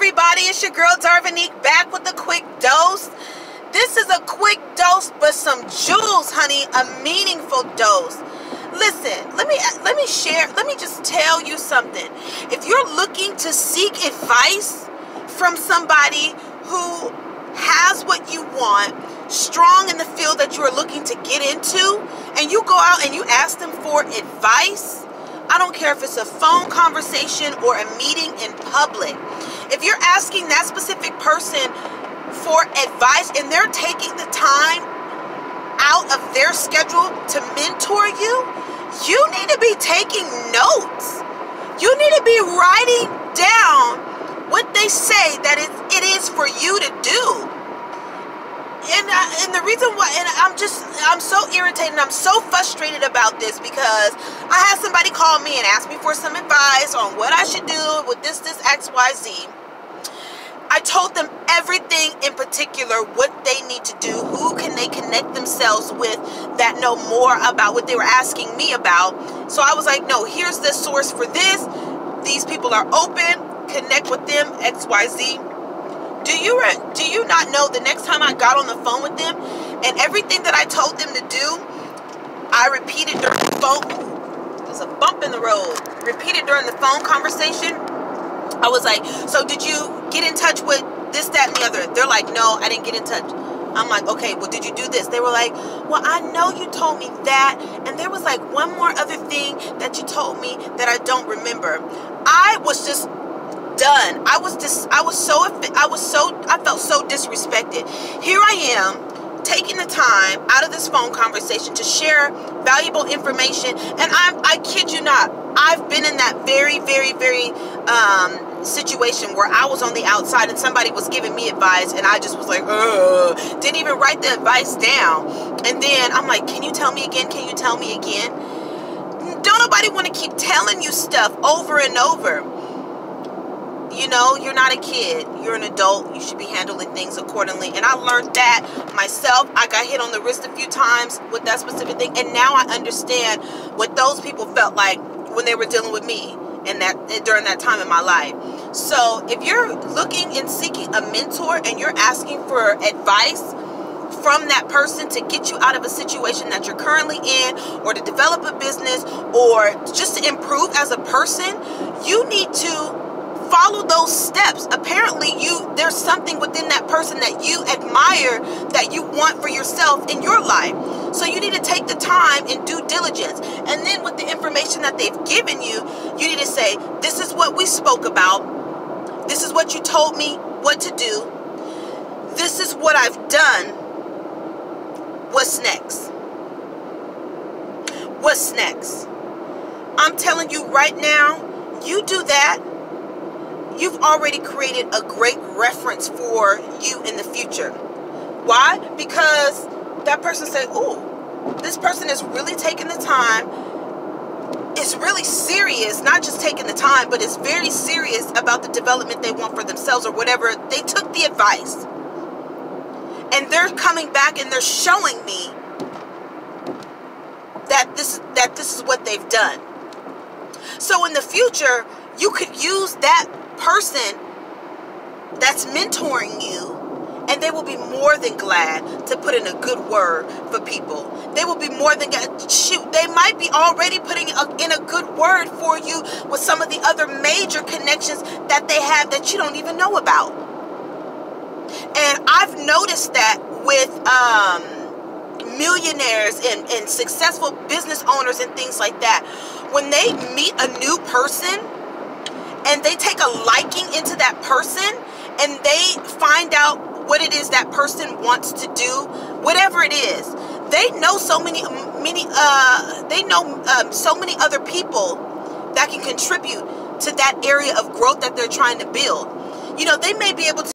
everybody, it's your girl Darvanique back with a quick dose. This is a quick dose, but some jewels, honey, a meaningful dose. Listen, let me just tell you something. If you're looking to seek advice from somebody who has what you want, strong in the field that you're looking to get into, and you go out and you ask them for advice, I don't care if it's a phone conversation or a meeting in public. If you're asking that specific person for advice and they're taking the time out of their schedule to mentor you, you need to be taking notes. You need to be writing down what they say that it is for you to do. And the reason why, and I'm so irritated and I'm so frustrated about this, because I had somebody call me and ask me for some advice on what I should do with this XYZ. I told them everything in particular, what they need to do, who can they connect themselves with that know more about what they were asking me about. So I was like, no, here's the source for this. These people are open. Connect with them, XYZ. Do you not know the next time I got on the phone with them and everything that I told them to do, I repeated during the phone. There's a bump in the road. Repeated during the phone conversation. I was like, so did you get in touch with this, that, and the other? They're like, no, I didn't get in touch. I'm like, okay, well, did you do this? They were like, well, I know you told me that. And there was like one more other thing that you told me that I don't remember. I was just done. I felt so disrespected. Here I am taking the time out of this phone conversation to share valuable information, and I kid you not, I've been in that very situation where I was on the outside and somebody was giving me advice and I just was like, didn't even write the advice down. And then I'm like, can you tell me again? Can you tell me again? Don't nobody want to keep telling you stuff over and over. You know, you're not a kid. You're an adult. You should be handling things accordingly. And I learned that myself. I got hit on the wrist a few times with that specific thing. And now I understand what those people felt like when they were dealing with me during that time in my life. So if you're looking and seeking a mentor and you're asking for advice from that person to get you out of a situation that you're currently in, or to develop a business, or just to improve as a person, you need to follow those steps. Apparently there's something within that person that you admire, that you want for yourself in your life. So you need to take the time and due diligence. And then with the information that they've given you, you need to say, this is what we spoke about. This is what you told me what to do. This is what I've done. What's next? What's next? I'm telling you right now, you do that, you've already created a great reference for you in the future. Why? Because that person said, ooh, this person is really taking the time. It's really serious, not just taking the time, but it's very serious about the development they want for themselves or whatever. They took the advice. And they're coming back and they're showing me that this is what they've done. So in the future, you could use that person that's mentoring you, and they will be more than glad to put in a good word for people. They will be more than glad. Shoot, they might be already putting in a good word for you with some of the other major connections that they have that you don't even know about. And I've noticed that with millionaires and successful business owners and things like that, when they meet a new person and they take a liking into that person and they find out what it is that person wants to do, whatever it is, they know so many other people that can contribute to that area of growth that they're trying to build. You know, they may be able to